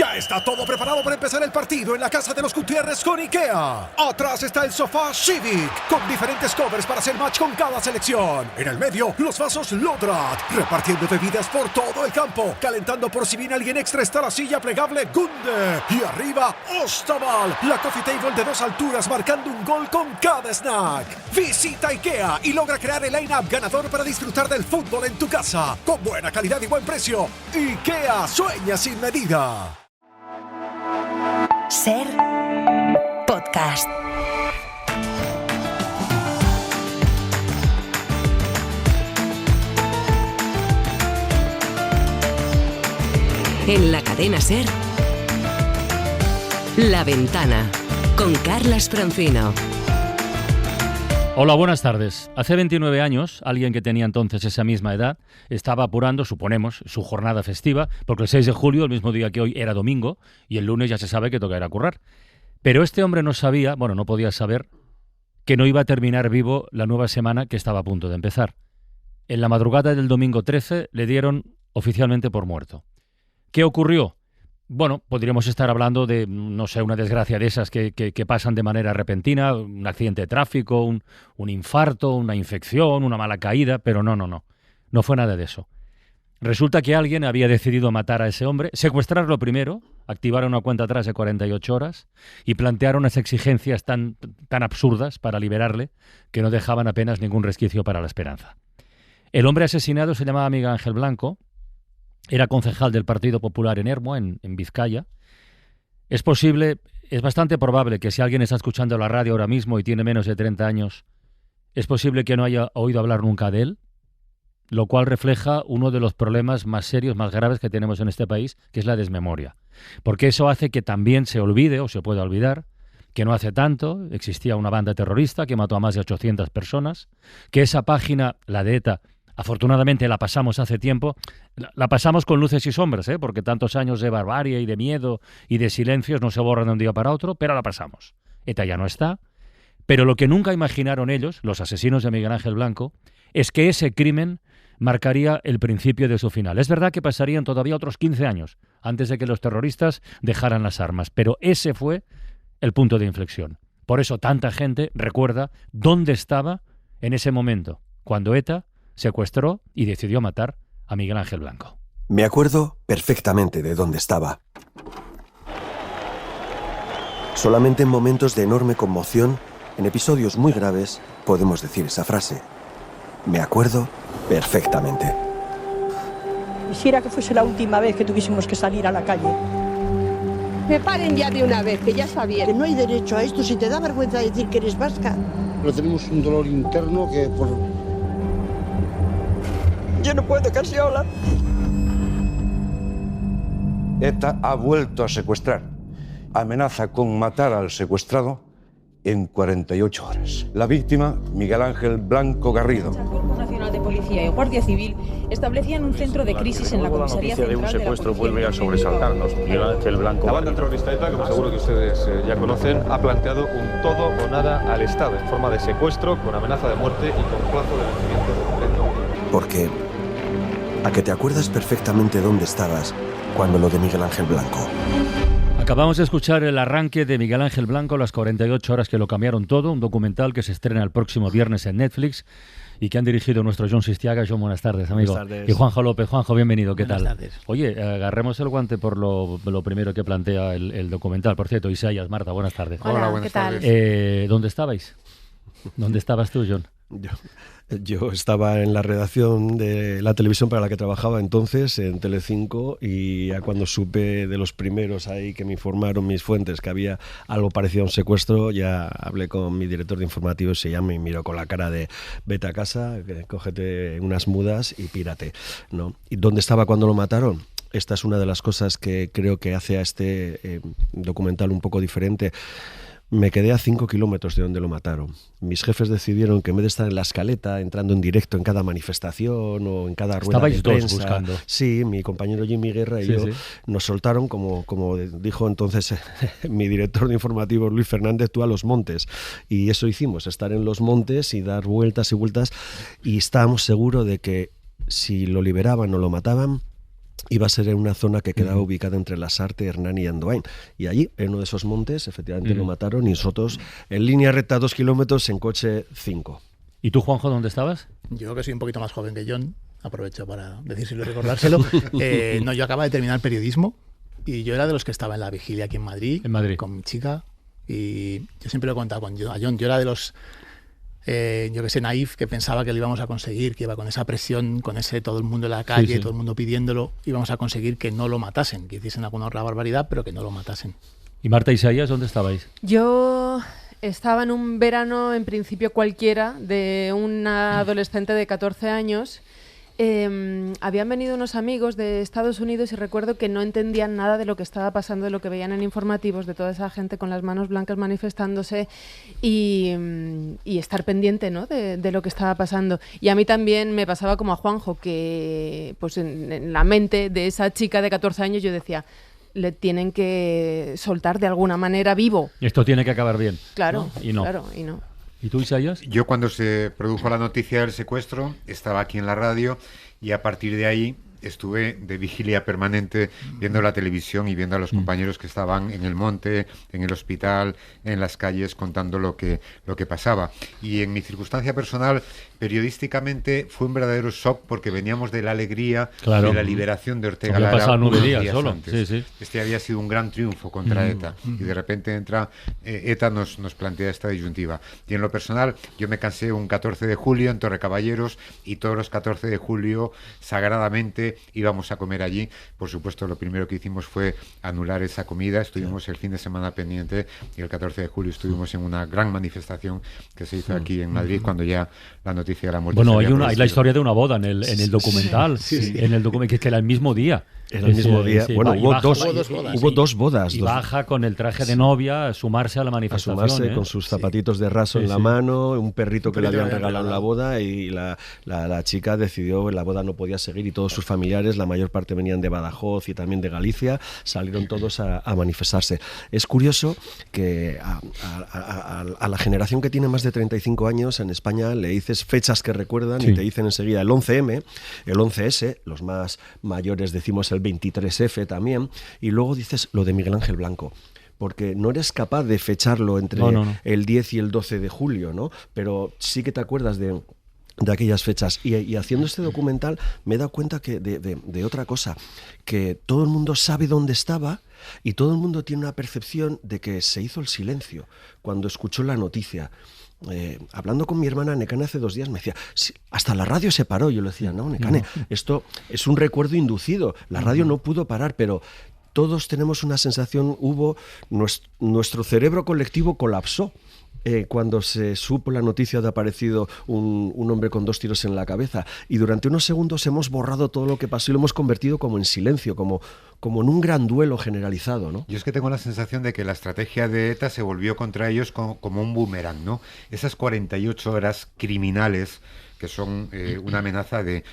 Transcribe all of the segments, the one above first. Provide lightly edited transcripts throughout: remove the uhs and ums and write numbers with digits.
Ya está todo preparado para empezar el partido en la casa de los Gutiérrez con IKEA. Atrás está el sofá Civic, con diferentes covers para hacer match con cada selección. En el medio, los vasos Lodrat, repartiendo bebidas por todo el campo. Calentando por si viene alguien extra está la silla plegable Gunde. Y arriba, Ostaval, la coffee table de 2 alturas marcando un gol con cada snack. Visita IKEA y logra crear el line-up ganador para disfrutar del fútbol en tu casa. Con buena calidad y buen precio. IKEA, sueña sin medida. Ser podcast. En la cadena Ser, La Ventana, con Carlas Francino. Hola, buenas tardes. Hace 29 años, alguien que tenía entonces esa misma edad estaba apurando, suponemos, su jornada festiva, porque el 6 de julio, el mismo día que hoy, era domingo, y el lunes ya se sabe que toca ir a currar. Pero este hombre no sabía, no podía saber, que no iba a terminar vivo la nueva semana que estaba a punto de empezar. En la madrugada del domingo 13 le dieron oficialmente por muerto. ¿Qué ocurrió? Bueno, podríamos estar hablando de, no sé, una desgracia de esas que pasan de manera repentina, un accidente de tráfico, un infarto, una infección, una mala caída, pero no. No fue nada de eso. Resulta que alguien había decidido matar a ese hombre, secuestrarlo primero, activar una cuenta atrás de 48 horas y plantear unas exigencias tan absurdas para liberarle que no dejaban apenas ningún resquicio para la esperanza. El hombre asesinado se llamaba Miguel Ángel Blanco. Era concejal del Partido Popular en Ermua, en Vizcaya. Es bastante probable que si alguien está escuchando la radio ahora mismo y tiene menos de 30 años, es posible que no haya oído hablar nunca de él, lo cual refleja uno de los problemas más serios, más graves que tenemos en este país, que es la desmemoria. Porque eso hace que también se olvide, o se pueda olvidar, que no hace tanto existía una banda terrorista que mató a más de 800 personas, que esa página, la de ETA, afortunadamente la pasamos hace tiempo, la pasamos con luces y sombras, porque tantos años de barbarie y de miedo y de silencios no se borran de un día para otro, pero la pasamos. ETA ya no está, pero lo que nunca imaginaron ellos, los asesinos de Miguel Ángel Blanco, es que ese crimen marcaría el principio de su final. Es verdad que pasarían todavía otros 15 años antes de que los terroristas dejaran las armas, pero ese fue el punto de inflexión. Por eso tanta gente recuerda dónde estaba en ese momento, cuando ETA secuestró y decidió matar a Miguel Ángel Blanco. Me acuerdo perfectamente de dónde estaba. Solamente en momentos de enorme conmoción, en episodios muy graves, podemos decir esa frase. Me acuerdo perfectamente. Quisiera que fuese la última vez que tuviésemos que salir a la calle. Me paren ya de una vez, que ya está bien. Que no hay derecho a esto si te da vergüenza decir que eres vasca. Pero tenemos un dolor interno que por... Yo no puedo, Casiola. ETA ha vuelto a secuestrar. Amenaza con matar al secuestrado en 48 horas. La víctima, Miguel Ángel Blanco Garrido. El Cuerpo Nacional de Policía y Guardia Civil establecían un centro de crisis en la comisaría central de un secuestro vuelve a sobresaltarnos. Miguel Ángel Blanco. La banda terrorista ETA, como seguro que ustedes ya conocen, ha planteado un todo o nada al Estado en forma de secuestro, con amenaza de muerte y con plazo de vencimiento completo. Porque a que te acuerdas perfectamente dónde estabas cuando lo de Miguel Ángel Blanco. Acabamos de escuchar el arranque de Miguel Ángel Blanco, las 48 horas que lo cambiaron todo, un documental que se estrena el próximo viernes en Netflix y que han dirigido nuestro John Sistiaga. John, buenas tardes, amigo. Buenas tardes. Y Juanjo López. Juanjo, bienvenido, ¿qué buenas tal? Tardes. Oye, agarremos el guante por lo primero que plantea el documental. Por cierto, Isaías, Marta, buenas tardes. Hola, buenas tardes. ¿Dónde estabais? ¿Dónde estabas tú, John? Yo estaba en la redacción de la televisión para la que trabajaba entonces, en Telecinco, y ya cuando supe de los primeros ahí que me informaron mis fuentes que había algo parecido a un secuestro, ya hablé con mi director de informativos, se llama, y miró con la cara de vete a casa, cógete unas mudas y pírate, ¿no? ¿Y dónde estaba cuando lo mataron? Esta es una de las cosas que creo que hace a este documental un poco diferente. Me quedé a 5 kilómetros de donde lo mataron. Mis jefes decidieron que en vez de estar en la escaleta, entrando en directo en cada manifestación o en cada rueda de prensa... Estabais dos buscando. Sí, mi compañero Jimmy Guerra y yo nos soltaron, como dijo entonces mi director de informativos Luis Fernández, tú a los montes. Y eso hicimos, estar en los montes y dar vueltas y vueltas. Y estábamos seguros de que si lo liberaban o lo mataban, iba a ser en una zona que quedaba ubicada entre Lasarte, Hernani y Andoain. Y allí, en uno de esos montes, efectivamente lo mataron, y nosotros en línea recta 2 kilómetros, en coche 5. ¿Y tú, Juanjo, dónde estabas? Yo, que soy un poquito más joven que John, aprovecho para decírselo y recordárselo. No, yo acababa de terminar periodismo y yo era de los que estaba en la vigilia aquí en Madrid, con mi chica, y yo siempre lo he contado a John, yo era de los, yo que sé, naif, que pensaba que lo íbamos a conseguir, que iba con esa presión, con ese todo el mundo en la calle, todo el mundo pidiéndolo, íbamos a conseguir que no lo matasen, que hiciesen alguna otra barbaridad, pero que no lo matasen. ¿Y Marta Isaías, dónde estabais? Yo estaba en un verano, en principio cualquiera, de una adolescente de 14 años. Habían venido unos amigos de Estados Unidos y recuerdo que no entendían nada de lo que estaba pasando, de lo que veían en informativos, de toda esa gente con las manos blancas manifestándose y estar pendiente, ¿no?, de lo que estaba pasando. Y a mí también me pasaba como a Juanjo, que pues en la mente de esa chica de 14 años yo decía, le tienen que soltar de alguna manera vivo. Esto tiene que acabar bien. Claro, ¿no? Y no. Claro, y no. ¿Y tú, Isaías? Yo, cuando se produjo la noticia del secuestro, estaba aquí en la radio, y a partir de ahí estuve de vigilia permanente viendo la televisión y viendo a los compañeros que estaban en el monte, en el hospital, en las calles, contando lo que pasaba. Y en mi circunstancia personal, periodísticamente, fue un verdadero shock, porque veníamos de la alegría de la liberación de Ortega Lara. Había pasado 9 días días solo. Antes. Sí. Este había sido un gran triunfo contra ETA, y de repente entra ETA, nos plantea esta disyuntiva. Y en lo personal, yo me cansé un 14 de julio en Torrecaballeros, y todos los 14 de julio, sagradamente, íbamos a comer allí. Por supuesto, lo primero que hicimos fue anular esa comida. Estuvimos el fin de semana pendiente, y el 14 de julio estuvimos en una gran manifestación que se hizo aquí en Madrid, cuando ya la noticia de la muerte. Bueno, hay la historia de una boda en el documental, en el documental, que era el mismo día. Era el mismo día. Sí, bueno, hubo dos bodas. Y baja con el traje de novia a sumarse a la manifestación. A sumarse con sus zapatitos de raso en la mano, un perrito que le habían regalado en la boda, y la chica decidió, la boda no podía seguir, y todos sus familiares, la mayor parte venían de Badajoz y también de Galicia, salieron todos a manifestarse. Es curioso que a la generación que tiene más de 35 años en España le dices fechas que recuerdan y te dicen enseguida el 11M, el 11S, los más mayores decimos el 23F también, y luego dices lo de Miguel Ángel Blanco, porque no eres capaz de fecharlo entre el 10 y el 12 de julio, ¿no? Pero sí que te acuerdas de aquellas fechas. Y haciendo este documental me he dado cuenta que de otra cosa, que todo el mundo sabe dónde estaba, y todo el mundo tiene una percepción de que se hizo el silencio cuando escuchó la noticia. Hablando con mi hermana Necane hace 2 días, me decía, sí, hasta la radio se paró. Yo le decía, no, Necane, esto es un recuerdo inducido, la radio no pudo parar, pero todos tenemos una sensación, nuestro cerebro colectivo colapsó. Cuando se supo la noticia de aparecido un hombre con 2 tiros en la cabeza, y durante unos segundos hemos borrado todo lo que pasó y lo hemos convertido como en silencio, como en un gran duelo generalizado, ¿no? Yo es que tengo la sensación de que la estrategia de ETA se volvió contra ellos como un boomerang, ¿no? Esas 48 horas criminales, que son una amenaza de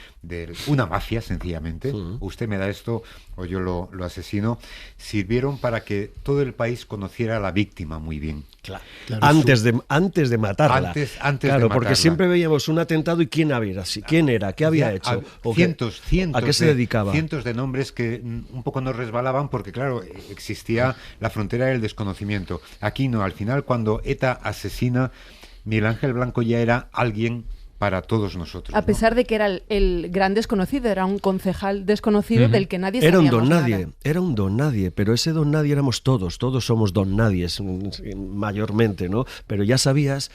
una mafia, sencillamente. Usted me da esto o yo lo asesino. Sirvieron para que todo el país conociera a la víctima muy bien. Claro. Antes de matarla. Antes claro, de matarla. Porque siempre veíamos un atentado y quién era, qué había hecho. Cientos ¿A qué se dedicaba? Cientos de nombres que un poco nos resbalaban, porque claro, existía la frontera del desconocimiento. Aquí no, al final, cuando ETA asesina, Miguel Ángel Blanco ya era alguien para todos nosotros. A pesar de que era el gran desconocido, era un concejal desconocido del que nadie sabía. Era un don nadie, era un don nadie, pero ese don nadie éramos todos somos don nadies mayormente, ¿no? Pero ya sabías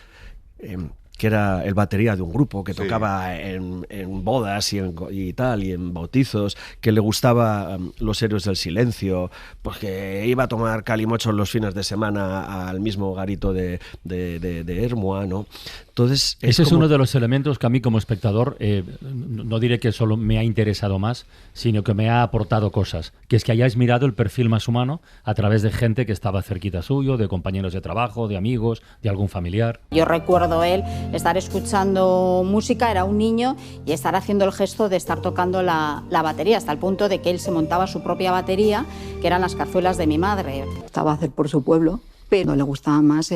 que era el batería de un grupo que tocaba en bodas y tal, y en bautizos, que le gustaba Los Héroes del Silencio, pues que iba a tomar calimochos los fines de semana al mismo garito de Hermoa, ¿no? Entonces, ese es uno de los elementos que a mí como espectador, no diré que solo me ha interesado más, sino que me ha aportado cosas, que es que hayáis mirado el perfil más humano a través de gente que estaba cerquita suyo, de compañeros de trabajo, de amigos, de algún familiar. Yo recuerdo él estar escuchando música, era un niño, y estar haciendo el gesto de estar tocando la batería, hasta el punto de que él se montaba su propia batería, que eran las cazuelas de mi madre. Estaba a hacer por su pueblo, pero le gustaba más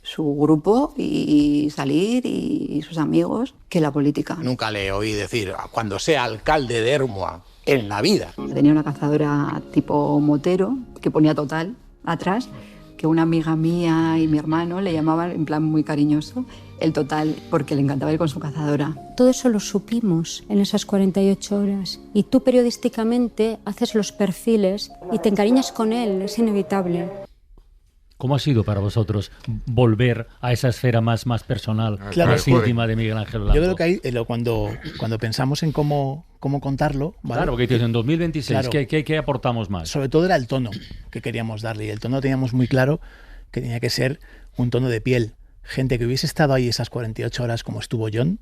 su grupo y salir y sus amigos que la política. Nunca le oí decir, cuando sea alcalde de Ermua, en la vida. Tenía una cazadora tipo motero que ponía Total atrás, que una amiga mía y mi hermano le llamaban en plan muy cariñoso el Total, porque le encantaba ir con su cazadora. Todo eso lo supimos en esas 48 horas y tú periodísticamente haces los perfiles y te encariñas con él, es inevitable. ¿Cómo ha sido para vosotros volver a esa esfera más personal, más íntima de Miguel Ángel Blanco? Yo creo que ahí, cuando pensamos en cómo contarlo... ¿vale? Claro, porque en 2026, claro, ¿qué aportamos más? Sobre todo era el tono que queríamos darle, y el tono teníamos muy claro que tenía que ser un tono de piel. Gente que hubiese estado ahí esas 48 horas como estuvo Jon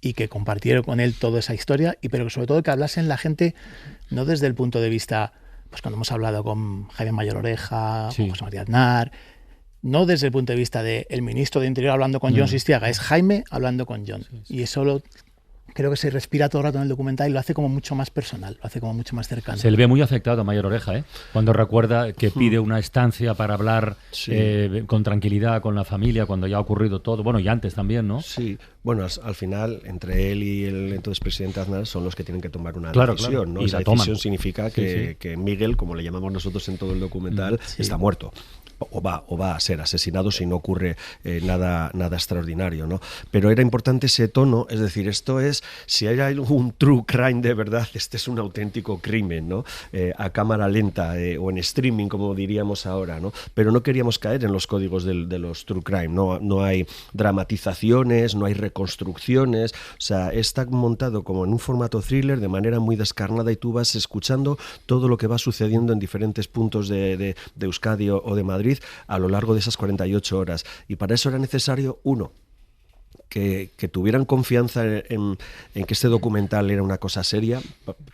y que compartieron con él toda esa historia, pero sobre todo que hablasen la gente no desde el punto de vista... Pues cuando hemos hablado con Jaime Mayor Oreja, con José María Aznar, no desde el punto de vista del ministro de Interior hablando con Jon Sistiaga, es Jaime hablando con Jon. Y eso creo que se respira todo el rato en el documental y lo hace como mucho más personal, lo hace como mucho más cercano. Se le ve muy afectado a Mayor Oreja, cuando recuerda que pide una estancia para hablar con tranquilidad con la familia, cuando ya ha ocurrido todo, bueno, y antes también, ¿no? Sí, bueno, al final, entre él y el entonces presidente Aznar son los que tienen que tomar una decisión, ¿no? Y esa decisión significa que Miguel, como le llamamos nosotros en todo el documental, está muerto. O va a ser asesinado si no ocurre nada extraordinario, ¿no? Pero era importante ese tono, es decir, esto es, si hay un true crime de verdad, este es un auténtico crimen, ¿no? A cámara lenta o en streaming, como diríamos ahora, ¿no? Pero no queríamos caer en los códigos de los true crime, no hay dramatizaciones, no hay reconstrucciones, o sea, está montado como en un formato thriller de manera muy descarnada y tú vas escuchando todo lo que va sucediendo en diferentes puntos de Euskadi o de Madrid a lo largo de esas 48 horas. Y para eso era necesario, uno, que tuvieran confianza en que este documental era una cosa seria.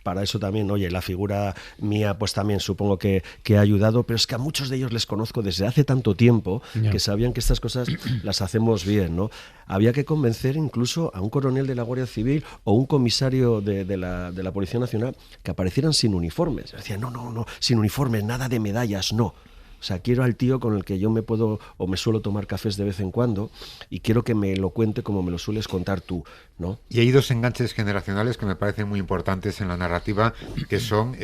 Para eso también, oye, la figura mía pues también supongo que ha ayudado, pero es que a muchos de ellos les conozco desde hace tanto tiempo que sabían que estas cosas las hacemos bien, ¿no? Había que convencer incluso a un coronel de la Guardia Civil o un comisario de la Policía Nacional que aparecieran sin uniformes. Decían, no, sin uniformes, nada de medallas, no. O sea, quiero al tío con el que yo me puedo o me suelo tomar cafés de vez en cuando y quiero que me lo cuente como me lo sueles contar tú, ¿no? Y hay dos enganches generacionales que me parecen muy importantes en la narrativa, que son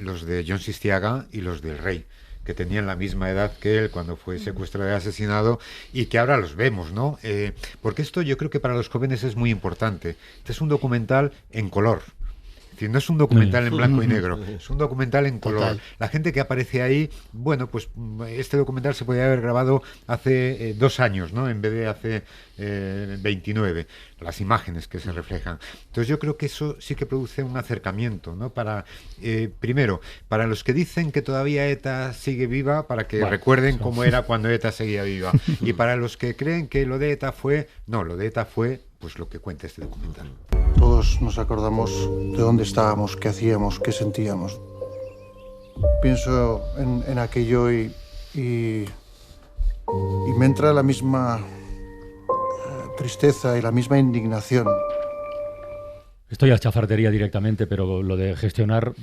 los de Jon Sistiaga y los del Rey, que tenían la misma edad que él cuando fue secuestrado y asesinado y que ahora los vemos, ¿no? Porque esto yo creo que para los jóvenes es muy importante. Este es un documental en color. Es decir, no es un documental en blanco y negro, es un documental en color. Total. La gente que aparece ahí, bueno, pues este documental se podía haber grabado hace 2 años, ¿no? En vez de hace 29, las imágenes que se reflejan. Entonces yo creo que eso sí que produce un acercamiento, ¿no? Para, primero, para los que dicen que todavía ETA sigue viva, para que recuerden cómo era cuando ETA seguía viva. Y para los que creen que lo de ETA fue, no, lo de ETA fue pues lo que cuenta este documental. Todos nos acordamos de dónde estábamos, qué hacíamos, qué sentíamos. Pienso en aquello y me entra la misma tristeza y la misma indignación. Esto ya es chafardería directamente, pero lo de gestionar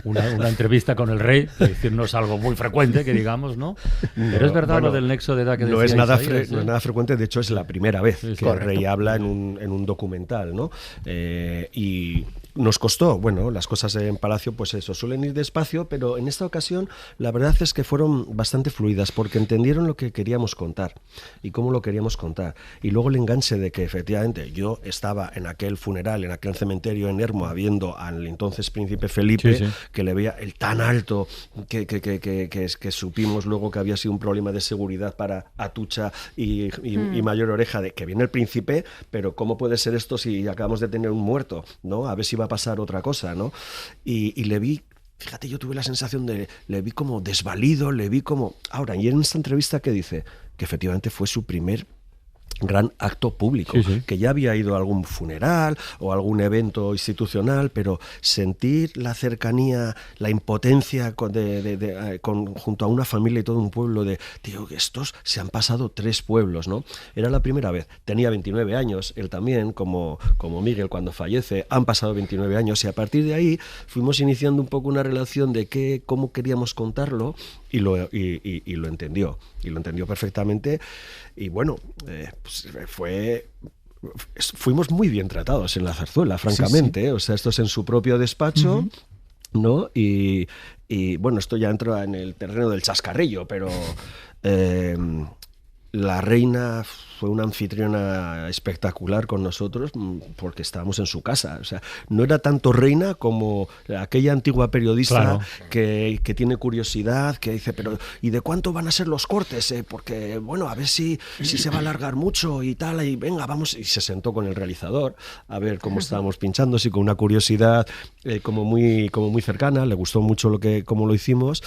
una entrevista con el Rey, no es algo muy frecuente, que digamos, ¿no? Pero es verdad, bueno, lo del nexo de edad que no es nada frecuente, de hecho es la primera vez que el Rey habla en un documental, ¿no? Y nos costó, bueno, las cosas en Palacio, pues eso, suelen ir despacio, pero en esta ocasión la verdad es que fueron bastante fluidas, porque entendieron lo que queríamos contar y cómo lo queríamos contar. Y luego el enganche de que efectivamente yo estaba en aquel funeral, en aquel cementerio en Ermua, viendo al entonces príncipe Felipe, que le veía el tan alto que supimos luego que había sido un problema de seguridad para Atucha y Mayor Oreja, de que viene el príncipe, pero ¿cómo puede ser esto si acabamos de tener un muerto, ¿no? A ver si va a pasar otra cosa, ¿no? Y le vi, fíjate, yo tuve la sensación le vi como desvalido, le vi como... Ahora, y en esta entrevista que dice que efectivamente fue su primer gran acto público, que ya había ido a algún funeral o algún evento institucional, pero sentir la cercanía, la impotencia junto a una familia y todo un pueblo de, tío, estos se han pasado 3 pueblos, ¿no? Era la primera vez. Tenía 29 años, él también, como Miguel cuando fallece, han pasado 29 años y a partir de ahí fuimos iniciando un poco una relación de cómo queríamos contarlo y lo entendió. Y lo entendió perfectamente. Y bueno, pues fuimos muy bien tratados en la Zarzuela, francamente. Sí. O sea, esto es en su propio despacho, ¿no? Y bueno, esto ya entra en el terreno del chascarrillo, pero la reina fue una anfitriona espectacular con nosotros porque estábamos en su casa. O sea, no era tanto reina como aquella antigua periodista, claro, que tiene curiosidad, que dice, pero ¿y de cuánto van a ser los cortes? Porque, bueno, a ver si se va a alargar mucho y tal, y venga, vamos. Y se sentó con el realizador a ver cómo estábamos pinchando, así con una curiosidad como muy cercana. Le gustó mucho cómo lo hicimos.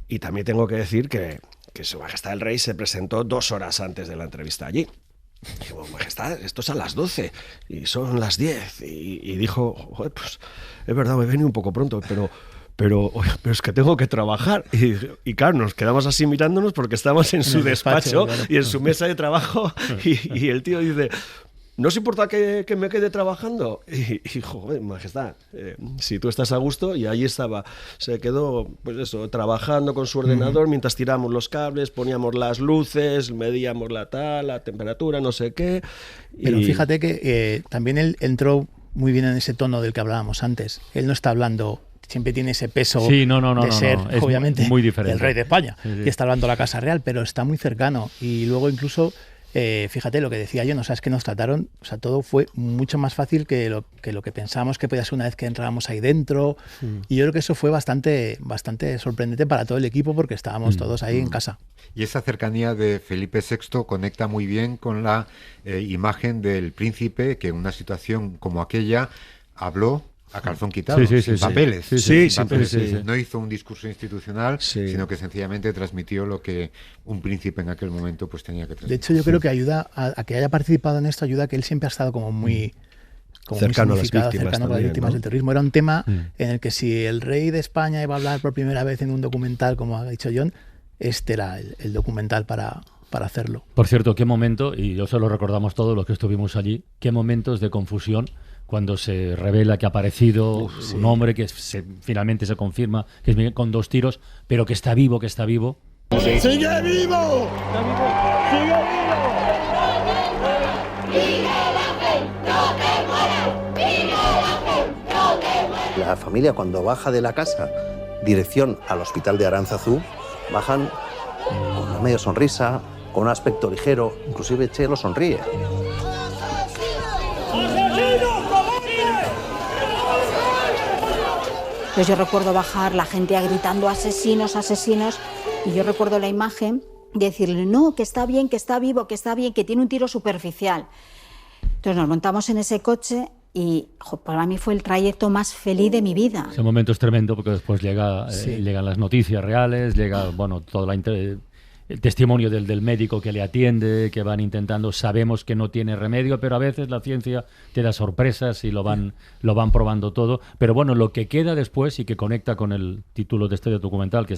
Y también tengo que decir que Su Majestad el Rey se presentó 2 horas antes de la entrevista allí. Digo, Majestad, esto es a las 12 y son las 10. Y dijo, joder, pues es verdad, me he venido un poco pronto, pero es que tengo que trabajar. Y claro, nos quedamos así mirándonos porque estábamos en su despacho, claro, y en su mesa de trabajo, y el tío dice, ¿no os importa que me quede trabajando? Y joder, Majestad, si tú estás a gusto, y ahí estaba, se quedó, pues eso, trabajando con su ordenador mientras tiramos los cables, poníamos las luces, medíamos la temperatura, no sé qué. Pero fíjate que también él entró muy bien en ese tono del que hablábamos antes. Él no está hablando, siempre tiene ese peso de ser, obviamente, muy diferente, el rey de España, sí. Y está hablando la Casa Real, pero está muy cercano. Y luego incluso, fíjate lo que decía yo, o sea, es que nos trataron, o sea, todo fue mucho más fácil que lo que pensábamos que podía ser una vez que entrábamos ahí dentro. Y yo creo que eso fue bastante sorprendente para todo el equipo porque estábamos todos ahí en casa. Y esa cercanía de Felipe VI conecta muy bien con la imagen del príncipe que en una situación como aquella habló a calzón quitado, sin papeles. Sí. No hizo un discurso institucional, sino que sencillamente transmitió lo que un príncipe en aquel momento pues tenía que transmitir. De hecho, yo creo que ayuda a que haya participado en esto, ayuda a que él siempre ha estado como muy cercano a las víctimas, cercano también, a las víctimas, ¿no?, del terrorismo. Era un tema en el que si el rey de España iba a hablar por primera vez en un documental, como ha dicho John, este era el documental para hacerlo. Por cierto, qué momento, y yo se lo recordamos todos los que estuvimos allí, qué momentos de confusión cuando se revela que ha aparecido un hombre que finalmente se confirma que es Miguel, con 2 tiros, pero que está vivo, ¡Sigue vivo! ¡Sigue vivo! La familia, cuando baja de la casa, dirección al hospital de Aránzazu, bajan con una medio sonrisa, con un aspecto ligero, inclusive Chelo sonríe. Pues yo recuerdo bajar, la gente gritando asesinos, asesinos, y yo recuerdo la imagen de decirle, no, que está bien, que está vivo, que está bien, que tiene un tiro superficial. Entonces nos montamos en ese coche y para mí fue el trayecto más feliz de mi vida. Ese momento es tremendo porque después llegan las noticias reales, llega todo el testimonio del médico que le atiende, que van intentando, sabemos que no tiene remedio, pero a veces la ciencia te da sorpresas y lo van probando todo. Pero bueno, lo que queda después y que conecta con el título de este documental, que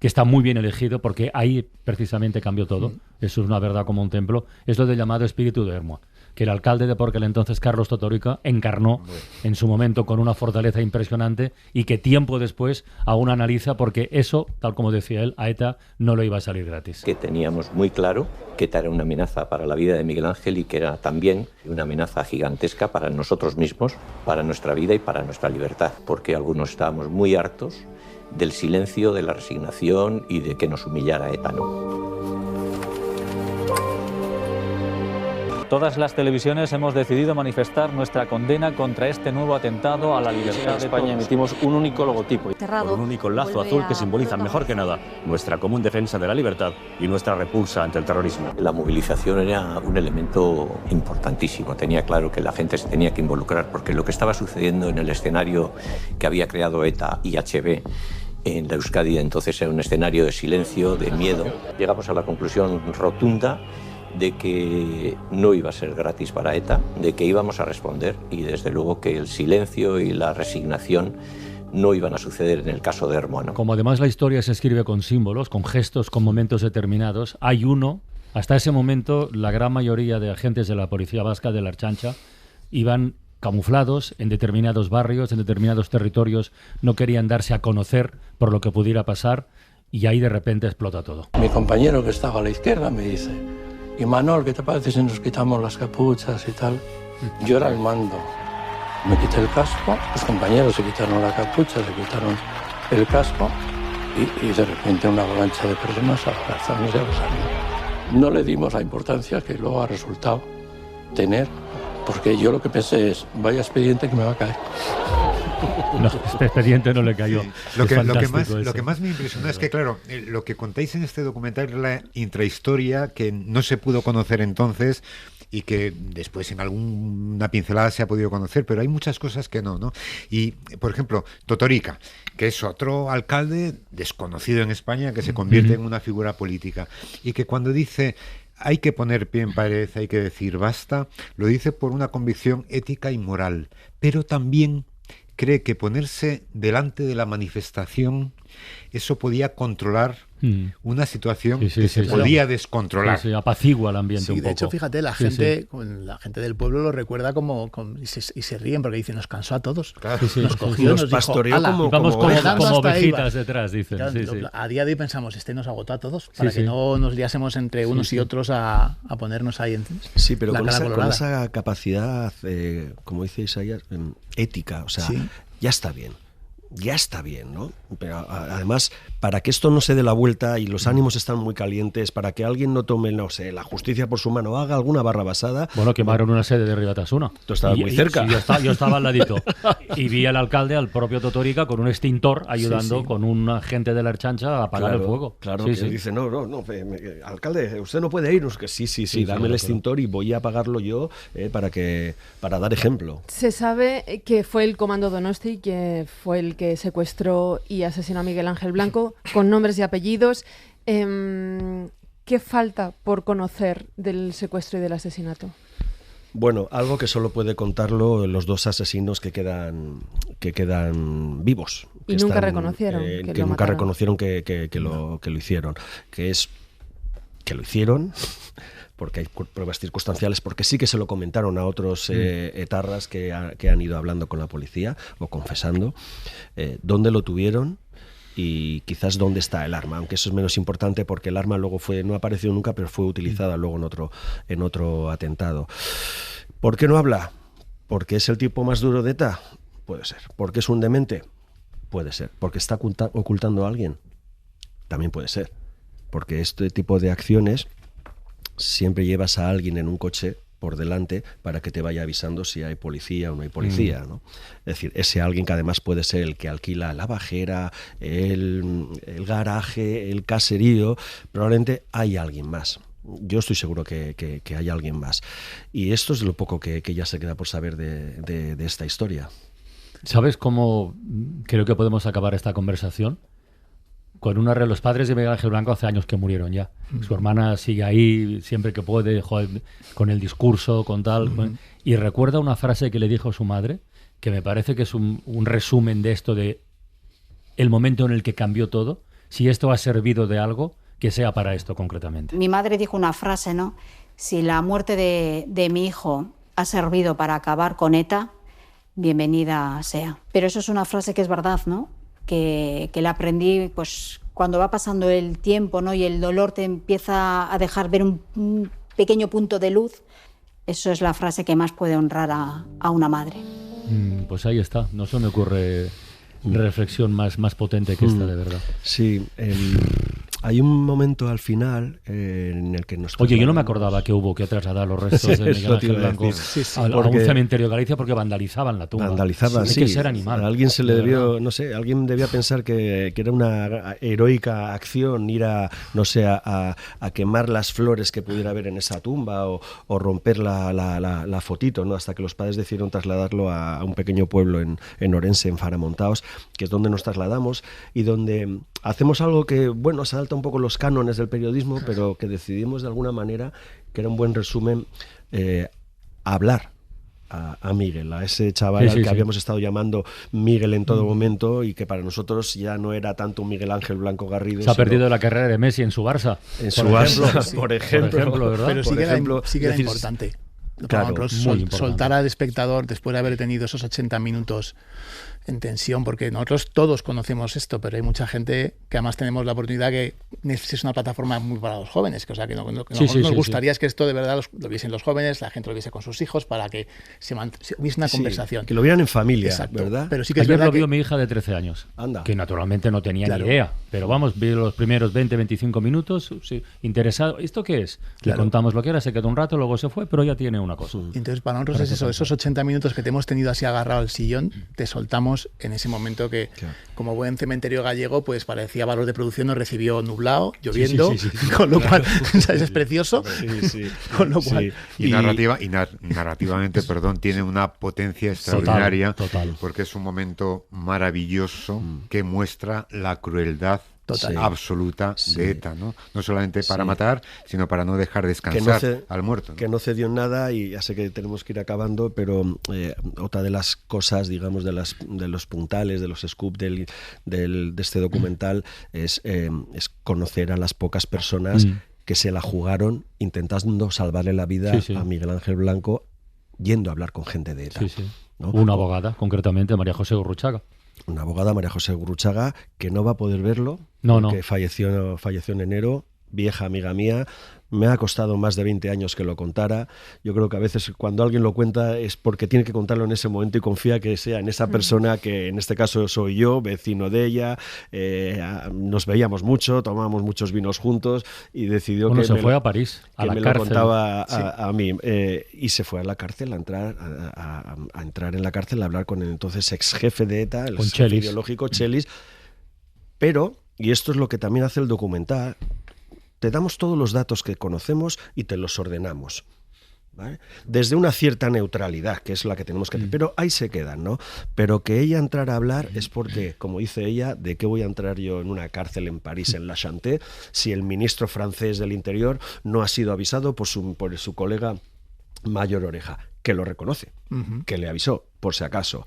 está muy bien elegido porque ahí precisamente cambió todo, eso es una verdad como un templo, es lo del llamado espíritu de Hermua, que el alcalde de Porquel entonces, Carlos Totorica, encarnó en su momento con una fortaleza impresionante y que tiempo después aún analiza porque eso, tal como decía él, a ETA no le iba a salir gratis. Que teníamos muy claro que ETA era una amenaza para la vida de Miguel Ángel y que era también una amenaza gigantesca para nosotros mismos, para nuestra vida y para nuestra libertad, porque algunos estábamos muy hartos del silencio, de la resignación y de que nos humillara ETA, ¿no? Todas las televisiones hemos decidido manifestar nuestra condena contra este nuevo atentado a la libertad de España. Emitimos un único logotipo, con un único lazo azul que simboliza mejor que nada nuestra común defensa de la libertad y nuestra repulsa ante el terrorismo. La movilización era un elemento importantísimo. Tenía claro que la gente se tenía que involucrar porque lo que estaba sucediendo en el escenario que había creado ETA y HB en la Euskadi entonces era un escenario de silencio, de miedo. Llegamos a la conclusión rotunda de que no iba a ser gratis para ETA, de que íbamos a responder y desde luego que el silencio y la resignación no iban a suceder en el caso de Hermua, ¿no? Como además la historia se escribe con símbolos, con gestos, con momentos determinados, hay uno, hasta ese momento la gran mayoría de agentes de la Policía Vasca de la Ertzaintza iban camuflados en determinados barrios, en determinados territorios, no querían darse a conocer por lo que pudiera pasar. y ahí de repente explota todo. Mi compañero que estaba a la izquierda me dice, Imanol, ¿qué te parece si nos quitamos las capuchas y tal? Yo era el mando. Me quité el casco, los compañeros se quitaron la capucha, se quitaron el casco y de repente una avalancha de personas a abrazarnos y a besarnos. No le dimos la importancia que luego ha resultado tener, porque yo lo que pensé es, vaya expediente que me va a caer. No, este expediente no le cayó. Sí. Lo que más me impresionó es que, claro, lo que contáis en este documental es la intrahistoria que no se pudo conocer entonces y que después en alguna pincelada se ha podido conocer, pero hay muchas cosas que no. Y, por ejemplo, Totorica, que es otro alcalde desconocido en España que se convierte en una figura política y que cuando dice hay que poner pie en pared, hay que decir basta, lo dice por una convicción ética y moral, pero también cree que ponerse delante de la manifestación, eso podía controlar una situación que se podía descontrolar. Sí, apacigua el ambiente un poco. De hecho, fíjate, la gente del pueblo lo recuerda y se ríen porque dicen, nos cansó a todos. Claro, nos cogió, nos pastoreó como ovejitas detrás, dicen. Claro, a día de hoy pensamos, nos agotó a todos, para que no nos liásemos entre unos y otros a ponernos ahí en Sí, pero con esa capacidad, como dice Isaías, ética, o sea, ya está bien, ¿no? Pero además, para que esto no se dé la vuelta y los ánimos están muy calientes, para que alguien no tome, no sé, la justicia por su mano, haga alguna barrabasada... Bueno, quemaron una sede de Ribatasuna. Tú estabas muy cerca. Yo estaba al ladito. Y vi al alcalde, al propio Totorica, con un extintor ayudando con un agente de la Ertzaintza a apagar el fuego. Claro, que dice, no, alcalde, usted no puede ir. Que sí, dame el extintor y voy a apagarlo yo para dar ejemplo. Se sabe que fue el Comando Donosti que fue el que secuestró y asesinó a Miguel Ángel Blanco, con nombres y apellidos. ¿Qué falta por conocer del secuestro y del asesinato? Bueno, algo que solo puede contarlo los dos asesinos que quedan vivos. Y nunca reconocieron que lo hicieron. Que lo hicieron... porque hay pruebas circunstanciales, porque sí que se lo comentaron a otros etarras que han ido hablando con la policía o confesando dónde lo tuvieron y quizás dónde está el arma, aunque eso es menos importante porque el arma luego no apareció nunca, pero fue utilizada luego en otro atentado. ¿Por qué no habla? ¿Porque es el tipo más duro de ETA? Puede ser. ¿Porque es un demente? Puede ser. ¿Porque está ocultando a alguien? También puede ser. Porque este tipo de acciones siempre llevas a alguien en un coche por delante para que te vaya avisando si hay policía o no hay policía, ¿no? Es decir, ese alguien que además puede ser el que alquila la bajera, el garaje, el caserío, probablemente hay alguien más. Yo estoy seguro que hay alguien más. Y esto es lo poco que ya se queda por saber de esta historia. ¿Sabes cómo creo que podemos acabar esta conversación? Con los padres de Miguel Ángel Blanco hace años que murieron ya. Su hermana sigue ahí siempre que puede, con el discurso, con tal. Y recuerda una frase que le dijo su madre, que me parece que es un resumen de esto, de el momento en el que cambió todo. Si esto ha servido de algo, que sea para esto concretamente. Mi madre dijo una frase, ¿no? Si la muerte de mi hijo ha servido para acabar con ETA, bienvenida sea. Pero eso es una frase que es verdad, ¿no? Que la aprendí pues cuando va pasando el tiempo, ¿no? Y el dolor te empieza a dejar ver un pequeño punto de luz. Eso es la frase que más puede honrar a una madre. Pues ahí está. No se me ocurre reflexión más potente que esta, de verdad. Sí. Hay un momento al final en el que nos... Oye, yo no me acordaba que hubo que trasladar los restos de Miguel Ángel Blanco a un cementerio de Galicia porque vandalizaban la tumba. Vandalizaban, sí. Hay que ser animal. A alguien se le debió, no sé, alguien debía pensar que era una heroica acción ir a quemar las flores que pudiera haber en esa tumba o romper la fotito, ¿no? Hasta que los padres decidieron trasladarlo a un pequeño pueblo en Orense, en Faramontaos, que es donde nos trasladamos y donde hacemos algo que, bueno, salta un poco los cánones del periodismo, pero que decidimos de alguna manera, que era un buen resumen, hablar a Miguel, a ese chaval al que habíamos estado llamando Miguel en todo momento y que para nosotros ya no era tanto un Miguel Ángel Blanco Garrido. Se ha perdido la carrera de Messi en su Barça. Por ejemplo, ¿verdad? Pero sí que era importante. Claro, soltar al espectador después de haber tenido esos 80 minutos en tensión, porque nosotros todos conocemos esto, pero hay mucha gente que además tenemos la oportunidad que es una plataforma muy para los jóvenes, que, o sea, que nos gustaría es que esto de verdad lo viesen los jóvenes, la gente lo viese con sus hijos, para que se hubiese una conversación. Que lo vieran en familia, exacto, ¿verdad? Pero sí que ayer lo vio mi hija de 13 años, Anda. Que naturalmente no tenía ni idea, pero vamos, vi los primeros 20-25 minutos, sí, interesado. ¿Esto qué es? Le contamos lo que era, se quedó un rato, luego se fue, pero ya tiene una cosa. Entonces para nosotros es eso, esos 80 minutos que te hemos tenido así agarrado al sillón, te soltamos en ese momento que, como buen cementerio gallego, pues parecía valor de producción, nos recibió nublado, lloviendo, con lo cual, ¿sabes? Es precioso. Con lo cual, y narrativamente, perdón, tiene una potencia extraordinaria, total. Porque es un momento maravilloso que muestra la crueldad absoluta de ETA, ¿no? No solamente para matar, sino para no dejar descansar al muerto, ¿no? Que no cedió en nada, y ya sé que tenemos que ir acabando, pero otra de las cosas, digamos, de los puntales, de los scoops de este documental es conocer a las pocas personas que se la jugaron intentando salvarle la vida a Miguel Ángel Blanco, yendo a hablar con gente de ETA. ¿No? Una abogada, concretamente, María José Gurruchaga. Una abogada, María José Gurruchaga, que no va a poder verlo, que falleció en enero, vieja amiga mía. Me ha costado más de 20 años que lo contara. Yo creo que a veces cuando alguien lo cuenta es porque tiene que contarlo en ese momento y confía que sea en esa persona, que en este caso soy yo, vecino de ella. Nos veíamos mucho, tomábamos muchos vinos juntos y decidió que se fue a París, a la me cárcel. Lo contaba a mí. Y se fue a la cárcel a entrar en la cárcel a hablar con el entonces ex jefe de ETA, el jefe ideológico Chelis. Pero, y esto es lo que también hace el documental, te damos todos los datos que conocemos y te los ordenamos, ¿vale? Desde una cierta neutralidad, que es la que tenemos que hacer, pero ahí se quedan, ¿no? Pero que ella entrara a hablar es porque, como dice ella, ¿de qué voy a entrar yo en una cárcel en París, en La Chanté, si el ministro francés del Interior no ha sido avisado por su colega Mayor Oreja, que lo reconoce, que le avisó, por si acaso?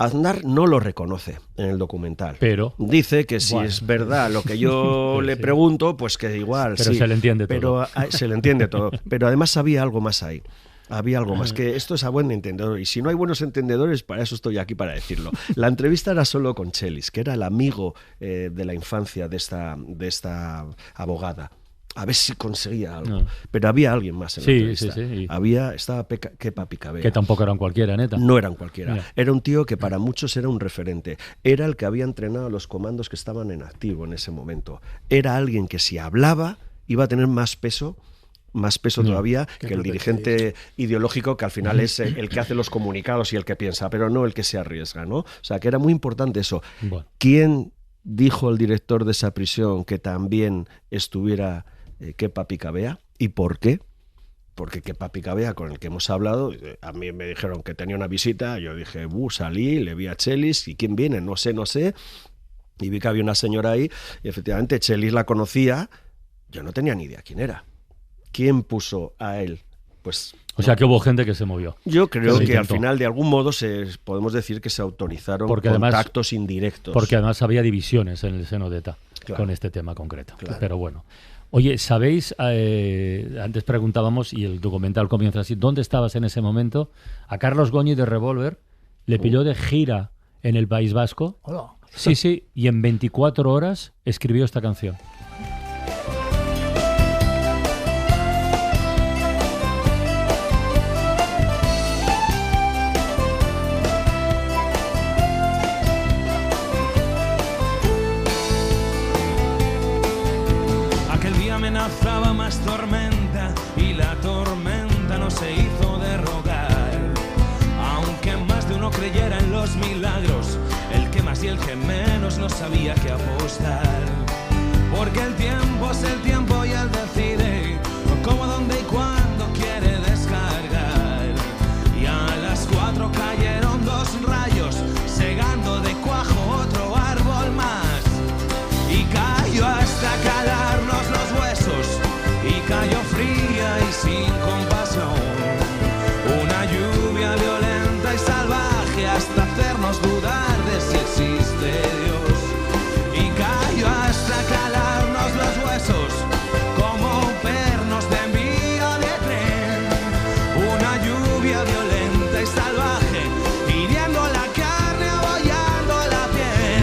Aznar no lo reconoce en el documental. Pero dice que si es verdad lo que yo le pregunto, pues que igual pero se le entiende todo. Se le entiende todo. Pero además había algo más ahí. Había algo más, que esto es a buen entendedor. Y si no hay buenos entendedores, para eso estoy aquí, para decirlo. La entrevista era solo con Chelis, que era el amigo de la infancia de esta abogada. A ver si conseguía algo. Pero había alguien más en la entrevista. Estaba Kepa Picabea. Que tampoco eran cualquiera, neta. No eran cualquiera. Era un tío que para muchos era un referente. Era el que había entrenado a los comandos que estaban en activo en ese momento. Era alguien que si hablaba iba a tener más peso todavía que el dirigente ideológico, que al final es el que hace los comunicados y el que piensa, pero no el que se arriesga, ¿no? O sea, que era muy importante eso. Bueno. ¿Quién dijo al director de esa prisión que también estuviera Kepa Picabea? ¿Y por qué? Porque Kepa Picabea, con el que hemos hablado, a mí me dijeron que tenía una visita, yo dije, salí, le vi a Chelis, ¿y quién viene? No sé, y vi que había una señora ahí, y efectivamente Chelis la conocía, yo no tenía ni idea quién era. ¿Quién puso a él? Pues... O sea, que hubo gente que se movió. Yo creo que al final, de algún modo, podemos decir que se autorizaron contactos indirectos. Porque además había divisiones en el seno de ETA con este tema concreto. Pero bueno. Oye, ¿sabéis? Antes preguntábamos, y el documental comienza así, ¿dónde estabas en ese momento? A Carlos Goñi de Revolver le pilló de gira en el País Vasco. Hola. Sí, y en 24 horas escribió esta canción. Amenazaba más tormenta y la tormenta no se hizo de rogar. Aunque más de uno creyera en los milagros, el que más y el que menos no sabía qué apostar. Porque el tiempo es el tiempo y él decide cómo, dónde y cuándo quiere descargar. Y a las 4 cayeron 2 rayos, segando de cuajo otro árbol más. Y cayó hasta calarnos los huesos, y cayó fría y sin compasión. Una lluvia violenta y salvaje hasta hacernos dudar de si existe Dios. Y cayó hasta calarnos los huesos,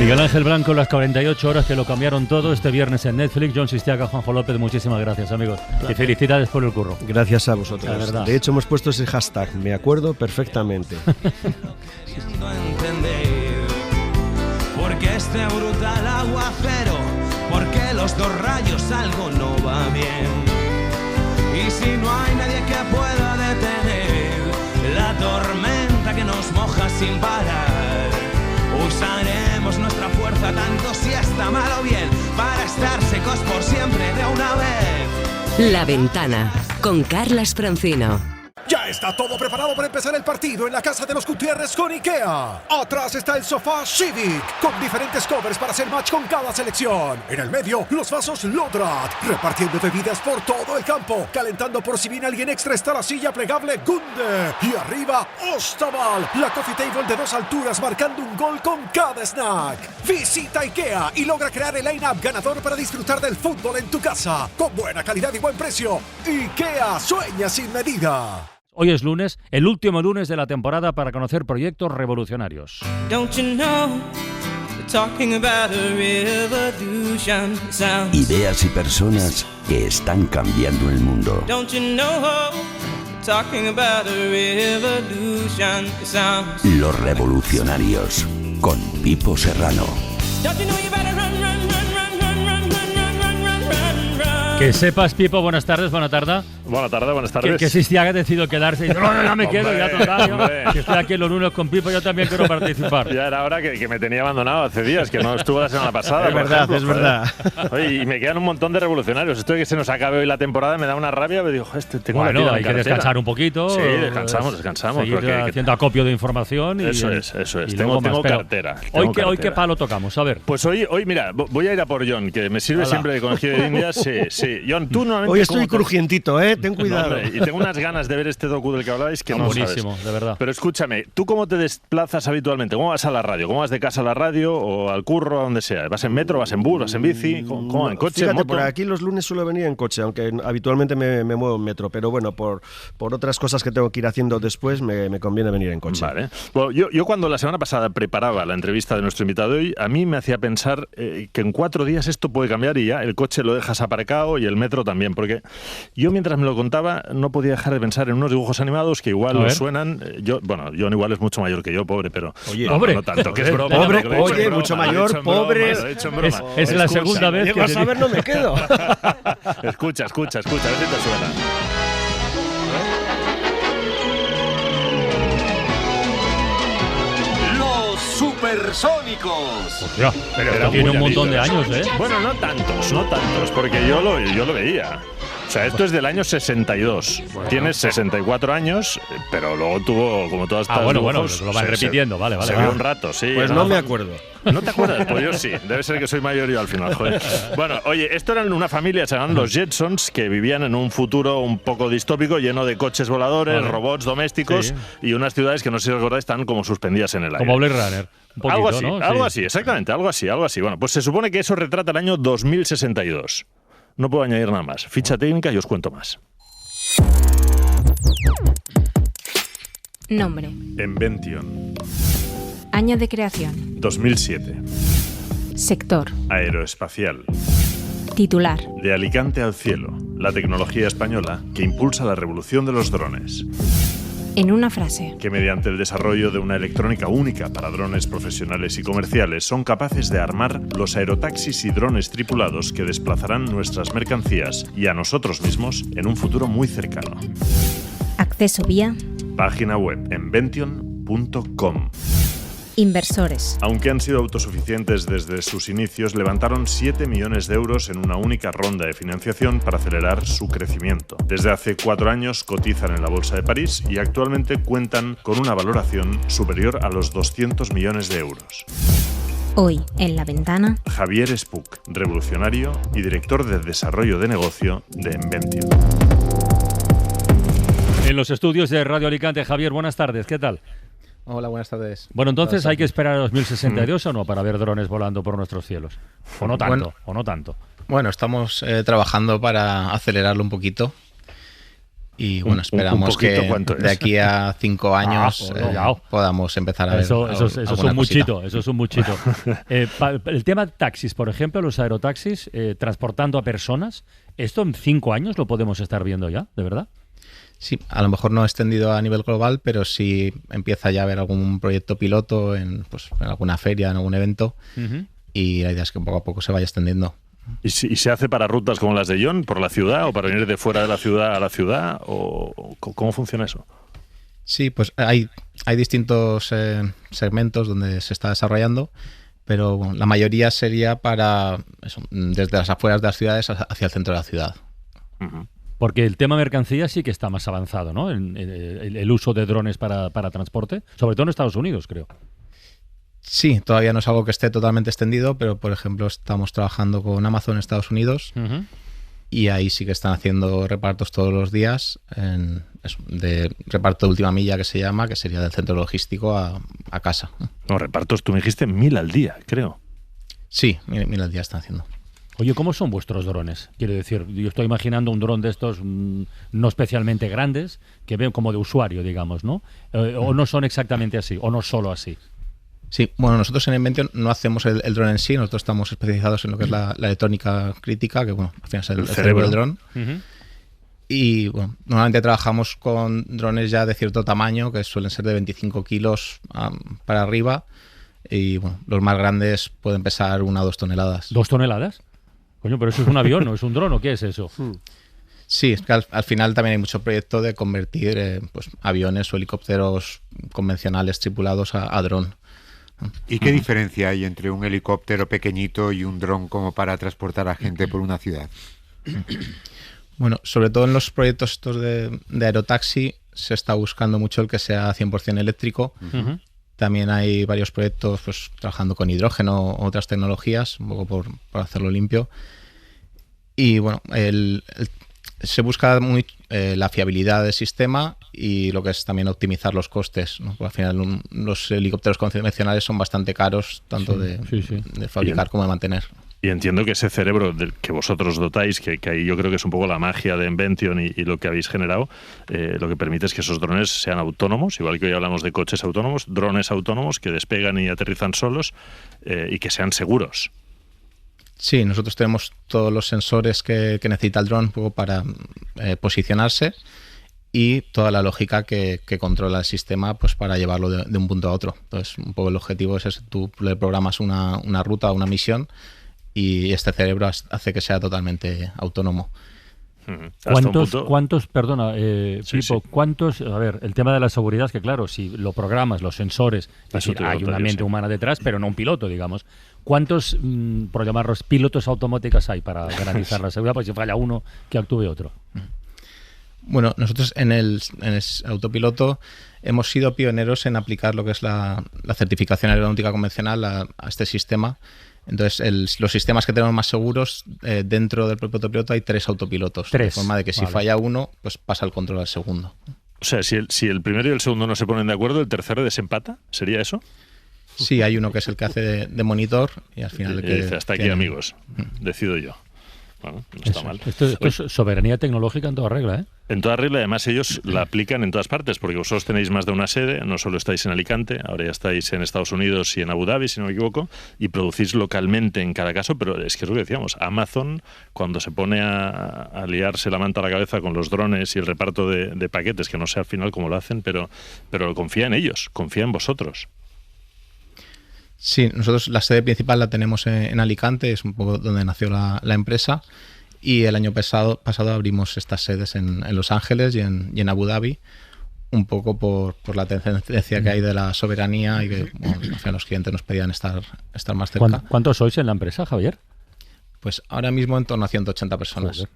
Miguel Ángel Blanco, las 48 horas que lo cambiaron todo este viernes en Netflix. John Sistiaga, Juanjo López, muchísimas gracias, amigos. Gracias. Y felicidades por el curro. Gracias a vosotros. La verdad. De hecho, hemos puesto ese hashtag, me acuerdo perfectamente. Porque este brutal aguacero, porque los dos rayos algo no va bien. Y si no hay nadie que pueda detener la tormenta que nos moja sin parar, usaremos nuestra fuerza tanto si está mal o bien para estar secos por siempre de una vez. La Ventana, con Carlas Francino. Ya está todo preparado para empezar el partido en la casa de los Gutiérrez con IKEA. Atrás está el sofá Civic, con diferentes covers para hacer match con cada selección. En el medio, los vasos Lodrat, repartiendo bebidas por todo el campo. Calentando por si viene alguien extra está la silla plegable Gunde. Y arriba, Ostaval, la coffee table de 2 alturas marcando un gol con cada snack. Visita IKEA y logra crear el line-up ganador para disfrutar del fútbol en tu casa. Con buena calidad y buen precio. IKEA, sueña sin medida. Hoy es lunes, el último lunes de la temporada para conocer proyectos revolucionarios. Ideas y personas que están cambiando el mundo. Los revolucionarios, con Pipo Serrano. Que sepas, Pipo, buenas tardes, buena tarde. Buenas tardes. Que Sistiaga ha decidido quedarse y dice, no, ya me quedo, ya total. Que estoy aquí los lunes con Pipo, yo también quiero participar. Ya era hora que me tenía abandonado hace días, que no estuvo la semana pasada. Es verdad, es verdad. Oye, y me quedan un montón de revolucionarios. Esto de que se nos acabe hoy la temporada me da una rabia. Me digo, tengo la vida hay que descansar un poquito. Sí, descansamos. Seguir haciendo acopio de información. Eso es. Tengo cartera. Hoy ¿qué palo tocamos? A ver. Pues hoy, mira, voy a ir a por John, que me sirve siempre de conejillo de indias. Sí. John, tú normalmente... Hoy estoy crujientito, ten cuidado. No, y tengo unas ganas de ver este docu del que hablabais que no buenísimo, sabes. De verdad. Pero escúchame, ¿tú cómo te desplazas habitualmente? ¿Cómo vas a la radio? ¿Cómo vas de casa a la radio o al curro, a donde sea? ¿Vas en metro, vas en bus, vas en bici? ¿Cómo? ¿En coche, Fíjate, en moto? por aquí los lunes suelo venir en coche, aunque habitualmente me muevo en metro. Pero bueno, por otras cosas que tengo que ir haciendo después, me conviene venir en coche. Vale. Bueno, yo cuando la semana pasada preparaba la entrevista de nuestro invitado de hoy, a mí me hacía pensar que en 4 días esto puede cambiar y ya el coche lo dejas aparcado y el metro también, porque yo mientras me lo contaba no podía dejar de pensar en unos dibujos animados que igual nos suenan. John igual es mucho mayor que yo, pobre, pero no tanto, que es broma. Oye, mucho mayor, pobre. Es la segunda vez que... Llego a saber, no me quedo. Escucha, a ver si te suena. Supersónicos. Hostia, pero tiene un montón de años, ¿eh? Bueno, no tantos, porque yo lo veía. O sea, esto es del año 62. Bueno, tienes 64 años, pero luego tuvo, como todas estas dibujos, lo van repitiendo, vale. Se vio un rato, sí. Pues no me acuerdo. ¿No te acuerdas? Pues yo sí. Debe ser que soy mayor yo al final, joder. Bueno, oye, esto eran una familia, se llaman los Jetsons, que vivían en un futuro un poco distópico, lleno de coches voladores, robots domésticos y unas ciudades que no sé si recordáis están como suspendidas en el aire. Como Blade Runner. Poquito, algo así, ¿no? algo así, exactamente, algo así. Bueno, pues se supone que eso retrata el año 2062. No puedo añadir nada más. Ficha técnica y os cuento más. Nombre. Invention. Año de creación. 2007. Sector. Aeroespacial. Titular. De Alicante al cielo. La tecnología española que impulsa la revolución de los drones. En una frase. Que mediante el desarrollo de una electrónica única para drones profesionales y comerciales son capaces de armar los aerotaxis y drones tripulados que desplazarán nuestras mercancías y a nosotros mismos en un futuro muy cercano. Acceso vía. Página web invention.com. Inversores. Aunque han sido autosuficientes desde sus inicios, levantaron 7 millones de euros en una única ronda de financiación para acelerar su crecimiento. Desde hace 4 años cotizan en la Bolsa de París y actualmente cuentan con una valoración superior a los 200 millones de euros. Hoy, en La Ventana, Javier Spuch, revolucionario y director de desarrollo de negocio de Invention. En los estudios de Radio Alicante, Javier, buenas tardes, ¿qué tal? Hola, buenas tardes. Bueno, entonces hay que esperar a 2062 o no para ver drones volando por nuestros cielos. O no tanto, Bueno, estamos trabajando para acelerarlo un poquito. Y bueno, esperamos que de aquí a 5 años podamos empezar a ver eso es un muchito, eso es un muchito. El tema de taxis, por ejemplo, los aerotaxis, transportando a personas, ¿esto en 5 años lo podemos estar viendo ya, de verdad? Sí, a lo mejor no extendido a nivel global, pero sí empieza ya a haber algún proyecto piloto en alguna feria, en algún evento, y la idea es que poco a poco se vaya extendiendo. ¿Y se hace para rutas como las de Jon, por la ciudad, o para venir de fuera de la ciudad a la ciudad? ¿O cómo funciona eso? Sí, pues hay distintos segmentos donde se está desarrollando, pero bueno, la mayoría sería para eso, desde las afueras de las ciudades hacia el centro de la ciudad. Porque el tema mercancía sí que está más avanzado, ¿no? El uso de drones para transporte, sobre todo en Estados Unidos, creo. Sí, todavía no es algo que esté totalmente extendido, pero por ejemplo estamos trabajando con Amazon en Estados Unidos y ahí sí que están haciendo repartos todos los días de reparto de última milla, que se llama, que sería del centro logístico a casa. No, repartos, tú me dijiste 1000 al día, creo. Sí, 1000 al día están haciendo. Oye, ¿cómo son vuestros drones? Quiero decir, yo estoy imaginando un dron de estos no especialmente grandes, que veo como de usuario, digamos, ¿no? O no son exactamente así, o no solo así. Sí, bueno, nosotros en Invention no hacemos el dron en sí, nosotros estamos especializados en lo que es la electrónica crítica, que bueno, al final es el cerebro del dron. Y bueno, normalmente trabajamos con drones ya de cierto tamaño, que suelen ser de 25 kilos para arriba, y bueno, los más grandes pueden pesar 1 o 2 toneladas. ¿2 toneladas? Coño, pero eso es un avión, ¿no es un dron o qué es eso? Sí, es que al final también hay mucho proyecto de convertir aviones o helicópteros convencionales tripulados a dron. ¿Y qué diferencia hay entre un helicóptero pequeñito y un dron como para transportar a gente por una ciudad? Bueno, sobre todo en los proyectos estos de aerotaxi se está buscando mucho el que sea 100% eléctrico. También hay varios proyectos trabajando con hidrógeno o otras tecnologías, un poco por hacerlo limpio. Y bueno, se busca la fiabilidad del sistema y lo que es también optimizar los costes, ¿no? Porque al final los helicópteros convencionales son bastante caros, tanto de fabricar como de mantener. Y entiendo que ese cerebro del que vosotros dotáis, que ahí yo creo que es un poco la magia de Invention y lo que habéis generado, lo que permite es que esos drones sean autónomos, igual que hoy hablamos de coches autónomos, drones autónomos que despegan y aterrizan solos y que sean seguros. Sí, nosotros tenemos todos los sensores que necesita el dron un poco para posicionarse y toda la lógica que controla el sistema para llevarlo de un punto a otro. Entonces, un poco el objetivo es ese, tú le programas una ruta, una misión y este cerebro hace que sea totalmente autónomo. ¿Cuántos, perdona, Pipo, cuántos, a ver, el tema de la seguridad es que claro, si lo programas, los sensores, hay una mente humana detrás, pero no un piloto, digamos. ¿Cuántos, por llamarlos, pilotos automáticos hay para garantizar la seguridad? Pues si falla uno, que actúe otro. Bueno, nosotros en el autopiloto hemos sido pioneros en aplicar lo que es la certificación aeronáutica convencional a este sistema. Entonces, los sistemas que tenemos más seguros, dentro del propio autopiloto hay 3 autopilotos. De forma de que si falla uno, pues pasa el control al segundo. O sea, si el primero y el segundo no se ponen de acuerdo, ¿el tercero desempata? ¿Sería eso? Sí, hay uno que es el que hace de monitor y al final... dice, hasta aquí, amigos, decido yo. Bueno, no está mal. Esto es soberanía tecnológica en toda regla, ¿eh? En toda regla, además ellos la aplican en todas partes, porque vosotros tenéis más de una sede, no solo estáis en Alicante, ahora ya estáis en Estados Unidos y en Abu Dhabi, si no me equivoco, y producís localmente en cada caso, pero es que es lo que decíamos, Amazon, cuando se pone a liarse la manta a la cabeza con los drones y el reparto de paquetes, que no sé al final cómo lo hacen, pero confía en ellos, confía en vosotros. Sí, nosotros la sede principal la tenemos en Alicante, es un poco donde nació la empresa, y el año pasado abrimos estas sedes en Los Ángeles y en Abu Dhabi, un poco por la tendencia que hay de la soberanía y que al final los clientes nos pedían estar más cerca. ¿Cuántos sois en la empresa, Javier? Pues ahora mismo en torno a 180 personas. Joder.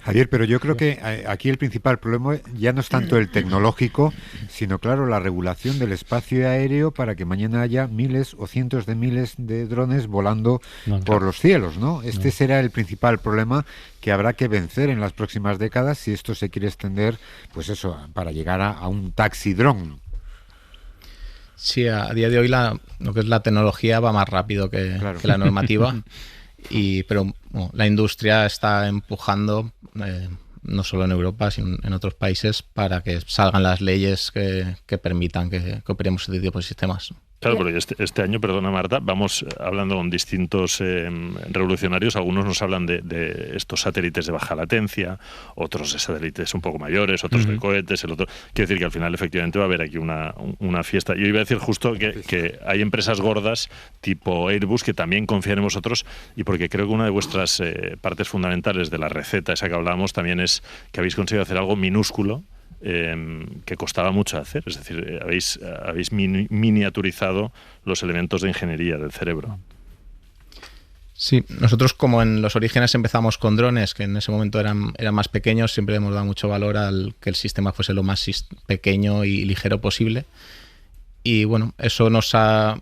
Javier, pero yo creo que aquí el principal problema ya no es tanto el tecnológico, sino, claro, la regulación del espacio aéreo para que mañana haya miles o cientos de miles de drones volando por los cielos, ¿no? Este será el principal problema que habrá que vencer en las próximas décadas si esto se quiere extender, pues eso, para llegar a un taxi dron. Sí, a día de hoy lo que es la tecnología va más rápido que la normativa. Pero bueno, la industria está empujando no solo en Europa, sino en otros países, para que salgan las leyes que permitan que operemos este tipo de sistemas. Claro, pero este año, perdona Marta, vamos hablando con distintos revolucionarios. Algunos nos hablan de estos satélites de baja latencia, otros de satélites un poco mayores, otros de cohetes, el otro. Quiero decir que al final efectivamente va a haber aquí una fiesta. Yo iba a decir justo que hay empresas gordas tipo Airbus que también confían en vosotros, y porque creo que una de vuestras partes fundamentales de la receta esa que hablábamos también es que habéis conseguido hacer algo minúsculo que costaba mucho hacer, es decir, habéis miniaturizado los elementos de ingeniería del cerebro. Sí, nosotros como en los orígenes empezamos con drones, que en ese momento eran más pequeños, siempre hemos dado mucho valor al que el sistema fuese lo más pequeño y ligero posible. Y bueno, eso nos ha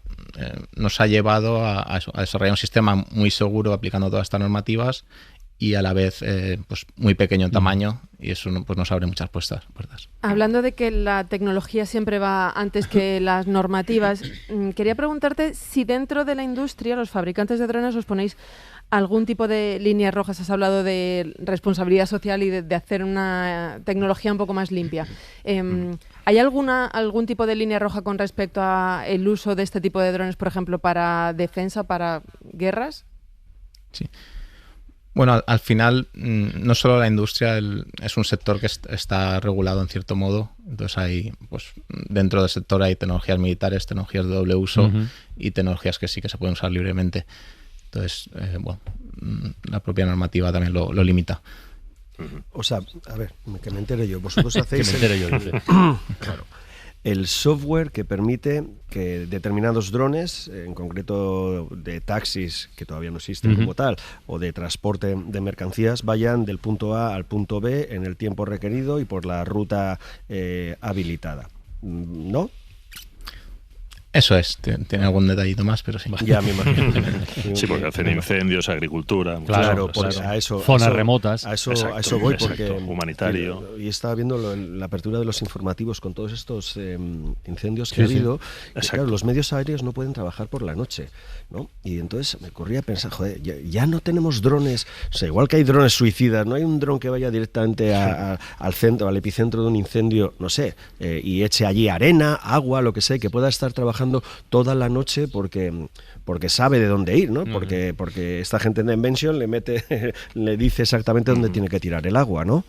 llevado a desarrollar un sistema muy seguro aplicando todas estas normativas, y a la vez pues muy pequeño en tamaño, y eso pues nos abre muchas puertas. Hablando de que la tecnología siempre va antes que las normativas, quería preguntarte si dentro de la industria, los fabricantes de drones, os ponéis algún tipo de líneas rojas. Has hablado de responsabilidad social y de hacer una tecnología un poco más limpia. ¿Hay algún tipo de línea roja con respecto a el uso de este tipo de drones, por ejemplo, para defensa, para guerras? Sí. Bueno, al final, no solo la industria es un sector que está regulado en cierto modo. Entonces hay, pues dentro del sector hay tecnologías militares, tecnologías de doble uso y tecnologías que sí que se pueden usar libremente. Entonces, bueno, la propia normativa también lo limita. O sea, a ver, que me entere yo. Vosotros hacéis... que me entere yo, dice. Claro. El software que permite que determinados drones, en concreto de taxis, que todavía no existen como tal, o de transporte de mercancías, vayan del punto A al punto B en el tiempo requerido y por la ruta habilitada, ¿no? Eso es, tiene algún detallito más, pero sí. Ya me imagino. Sí, porque hacen incendios, agricultura. Claro, pues a eso. Zonas remotas. A eso voy, porque. Humanitario. Y estaba viendo la apertura de los informativos con todos estos incendios que ha habido. Y claro, los medios aéreos no pueden trabajar por la noche, ¿no? Y entonces me ocurría pensar, joder, ya no tenemos drones. O sea, igual que hay drones suicidas, no hay un dron que vaya directamente al centro, al epicentro de un incendio, no sé, y eche allí arena, agua, lo que sea, que pueda estar trabajando toda la noche porque sabe de dónde ir, ¿no? Porque esta gente de Invention le dice exactamente dónde tiene que tirar el agua, ¿no?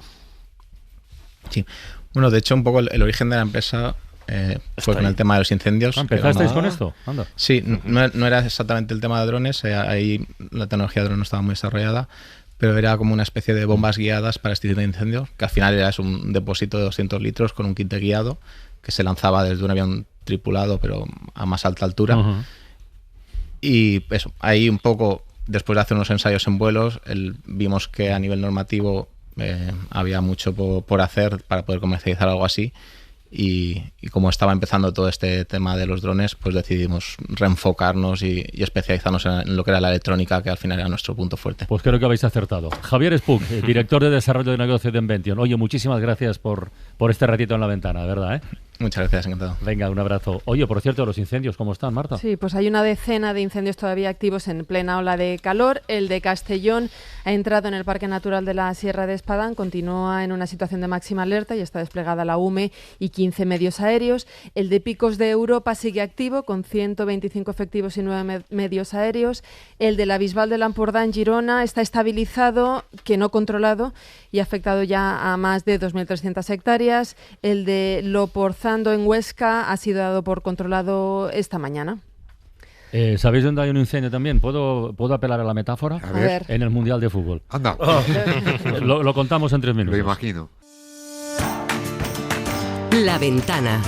Sí. Bueno, de hecho, un poco el origen de la empresa fue con el tema de los incendios. ¿Empezasteis con esto? Anda. Sí, no era exactamente el tema de drones, ahí la tecnología de drones no estaba muy desarrollada, pero era como una especie de bombas guiadas para extinción de incendios, que al final era un depósito de 200 litros con un kit de guiado que se lanzaba desde un avión tripulado, pero a más alta altura. Y eso, ahí un poco, después de hacer unos ensayos en vuelos, vimos que a nivel normativo había mucho por hacer para poder comercializar algo así. Y como estaba empezando todo este tema de los drones, pues decidimos reenfocarnos y especializarnos en lo que era la electrónica, que al final era nuestro punto fuerte. Pues creo que habéis acertado. Javier Espuch, director de desarrollo de negocio de Invention. Oye, muchísimas gracias por este ratito en la ventana, de verdad, ¿eh? Muchas gracias, encantado. Venga, un abrazo. Oye, por cierto, los incendios, ¿cómo están, Marta? Sí, pues hay una decena de incendios todavía activos en plena ola de calor. El de Castellón ha entrado en el Parque Natural de la Sierra de Espadán, continúa en una situación de máxima alerta y está desplegada la UME y 15 medios aéreos. El de Picos de Europa sigue activo con 125 efectivos y 9 medios aéreos. El de la Bisbal del Empordà en Girona está estabilizado, que no controlado, y ha afectado ya a más de 2.300 hectáreas. El de Loporzando en Huesca ha sido dado por controlado esta mañana. ¿Sabéis dónde hay un incendio también? ¿Puedo apelar a la metáfora? A ver. En el Mundial de Fútbol. Anda. Lo contamos en 3 minutos. Lo imagino. La Ventana,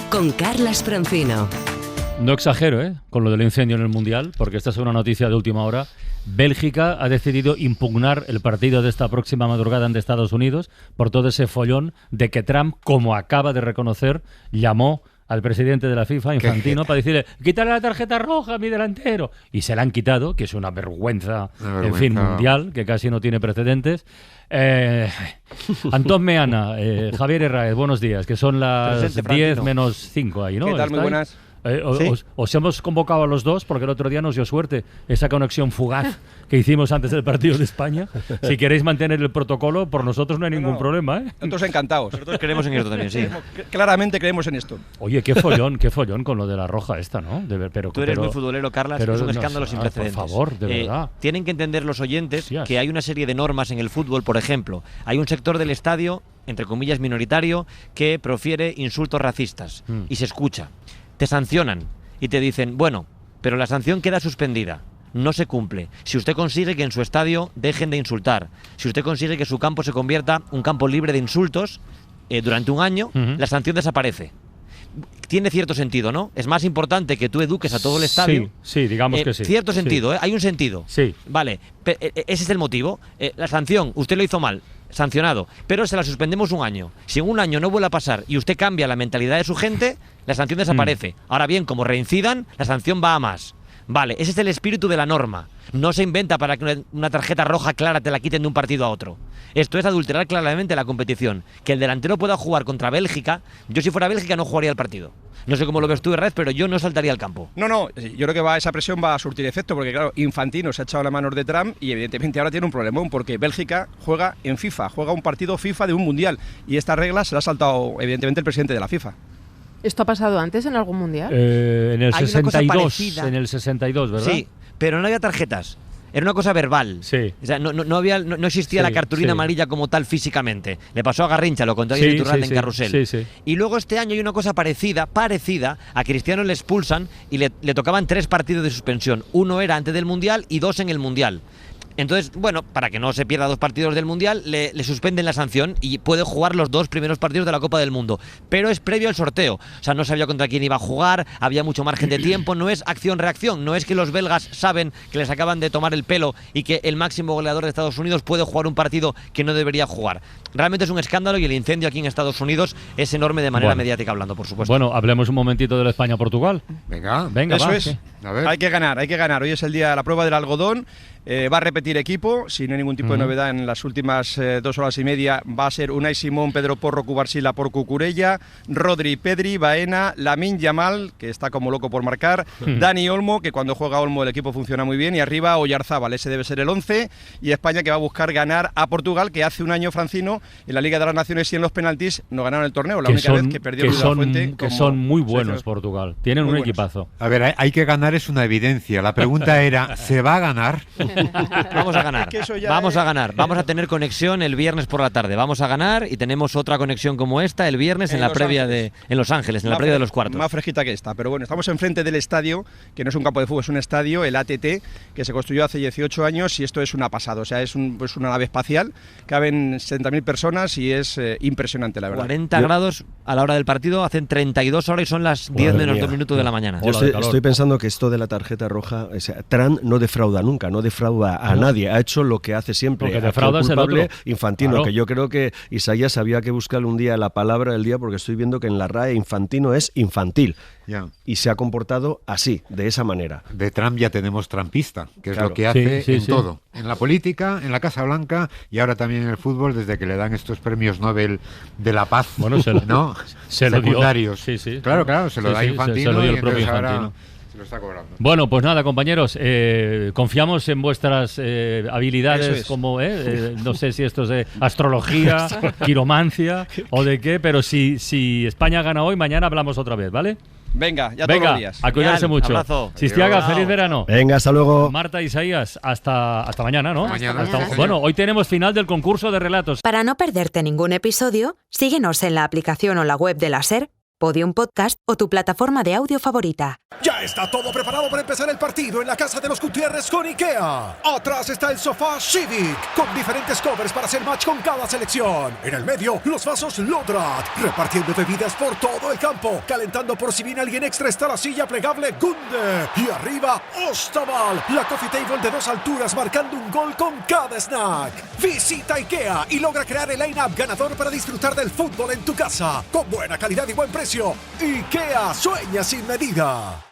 con Carlas Francino. No exagero, con lo del incendio en el Mundial, porque esta es una noticia de última hora. Bélgica ha decidido impugnar el partido de esta próxima madrugada ante Estados Unidos por todo ese follón de que Trump, como acaba de reconocer, llamó al presidente de la FIFA, Infantino, para decirle, quítale la tarjeta roja a mi delantero. Y se la han quitado, que es una vergüenza, en fin, mundial, que casi no tiene precedentes. Antón Meana, Javier Herráez, buenos días, que son las 10 menos 5 ahí, ¿no? ¿Qué tal? Muy buenas. Os hemos convocado a los dos porque el otro día nos dio suerte esa conexión fugaz que hicimos antes del partido de España. Si queréis mantener el protocolo, por nosotros no hay ningún problema, ¿eh? Nosotros encantados. Nosotros creemos en esto también, sí. Claramente creemos en esto. Oye, qué follón con lo de la roja esta, ¿no? Tú eres muy futbolero, Carlas, es un escándalo sin precedentes. Por favor, de verdad. Tienen que entender los oyentes que hay una serie de normas en el fútbol. Por ejemplo, hay un sector del estadio, entre comillas minoritario, que profiere insultos racistas y se escucha. Te sancionan y te dicen, bueno, pero la sanción queda suspendida. No se cumple. Si usted consigue que en su estadio dejen de insultar, si usted consigue que su campo se convierta en un campo libre de insultos durante un año, la sanción desaparece. Tiene cierto sentido, ¿no? Es más importante que tú eduques a todo el estadio. Sí, digamos que sí. Cierto sentido, hay un sentido. Sí. Vale, ese es el motivo. La sanción, usted lo hizo mal, sancionado, pero se la suspendemos un año. Si en un año no vuelve a pasar y usted cambia la mentalidad de su gente, la sanción desaparece. Ahora bien, como reincidan, la sanción va a más. Vale, ese es el espíritu de la norma. No se inventa para que una tarjeta roja clara te la quiten de un partido a otro. Esto es adulterar claramente la competición. Que el delantero pueda jugar contra Bélgica, yo si fuera Bélgica no jugaría el partido. No sé cómo lo ves tú, Herrera, pero yo no saltaría al campo. No, yo creo que esa presión va a surtir efecto, porque claro, Infantino se ha echado las manos de Trump y evidentemente ahora tiene un problemón, porque Bélgica juega en FIFA, juega un partido FIFA de un mundial, y esta regla se la ha saltado evidentemente el presidente de la FIFA. ¿Esto ha pasado antes en algún mundial? En el 62, ¿verdad? Sí, pero no había tarjetas. Era una cosa verbal. Sí. O sea, no existía la cartulina amarilla como tal físicamente. Le pasó a Garrincha, lo contó ayer Iturralde en Carrusel. Sí. Y luego este año hay una cosa parecida. A Cristiano le expulsan y le tocaban 3 partidos de suspensión. 1 era antes del Mundial y 2 en el Mundial. Entonces, bueno, para que no se pierda 2 partidos del Mundial, le suspenden la sanción y puede jugar los 2 primeros partidos de la Copa del Mundo. Pero es previo al sorteo. O sea, no sabía contra quién iba a jugar, había mucho margen de tiempo, no es acción-reacción, no es que los belgas saben que les acaban de tomar el pelo y que el máximo goleador de Estados Unidos puede jugar un partido que no debería jugar. Realmente es un escándalo y el incendio aquí en Estados Unidos es enorme de manera mediática hablando, por supuesto. Bueno, hablemos un momentito de la España-Portugal. Venga, eso va, es. A ver. Hay que ganar. Hoy es el día de la prueba del algodón. Va a repetir equipo, si no hay ningún tipo de novedad en las últimas 2 horas y media. Va a ser Unai Simón, Pedro Porro, Cubarsila por Cucurella, Rodri, Pedri, Baena, Lamine Yamal, que está como loco por marcar, Dani Olmo, que cuando juega Olmo el equipo funciona muy bien, y arriba Oyarzábal, ese debe ser el 11, y España, que va a buscar ganar a Portugal, que hace un año, Francino, en la Liga de las Naciones y en los penaltis no ganaron el torneo, la única vez que perdió Luis de la Fuente. Que son muy buenos Portugal, tienen un equipazo. A ver, hay que ganar, es una evidencia. La pregunta era, ¿se va a ganar? Vamos a ganar, vamos a tener conexión el viernes por la tarde, vamos a ganar y tenemos otra conexión como esta el viernes en la previa en Los Ángeles, en la previa de los cuartos. Más fresquita que esta, pero bueno, estamos enfrente del estadio, que no es un campo de fútbol, es un estadio, el ATT, que se construyó hace 18 años y esto es una pasada, o sea, es una nave espacial, caben 70.000 personas y es impresionante, la verdad. 40 grados a la hora del partido, hacen 32 horas y son las 10 menos 2 minutos de la mañana. Yo estoy pensando que esto de la tarjeta roja, o sea, Trump no defrauda nunca, no defrauda a nadie, ha hecho lo que hace siempre. Porque defrauda es el otro. Infantino, claro. Que yo creo que Isaías había que buscarle un día la palabra del día, porque estoy viendo que en la RAE Infantino es infantil. Ya. Y se ha comportado así, de esa manera. De Trump ya tenemos trumpista, que es lo que hace en todo. En la política, en la Casa Blanca y ahora también en el fútbol, desde que le dan estos premios Nobel de la paz, bueno, ¿no? Secundarios. Claro, se lo da Infantino. Se lo dio el propio Infantino. Se lo está cobrando. Bueno, pues nada, compañeros, confiamos en vuestras habilidades como, no sé si esto es de astrología, quiromancia o de qué, pero si España gana hoy, mañana hablamos otra vez, ¿vale? Venga, todos los días. A cuidarse mucho. Abrazo. Sistiaga, feliz verano. Venga, hasta luego. Marta, Isaías, hasta mañana, ¿no? Mañana. Bueno, hoy tenemos final del concurso de relatos. Para no perderte ningún episodio, síguenos en la aplicación o la web de la SER, Podium Podcast o tu plataforma de audio favorita. Ya está todo preparado para empezar el partido en la casa de los Gutiérrez con IKEA. Atrás está el sofá Civic, con diferentes covers para hacer match con cada selección. En el medio, los vasos Lodrat, repartiendo bebidas por todo el campo. Calentando por si viene alguien extra está la silla plegable Gunde. Y arriba, Ostaval, la coffee table de 2 alturas marcando un gol con cada snack. Visita IKEA y logra crear el line-up ganador para disfrutar del fútbol en tu casa. Con buena calidad y buen precio. IKEA, sueña sin medida.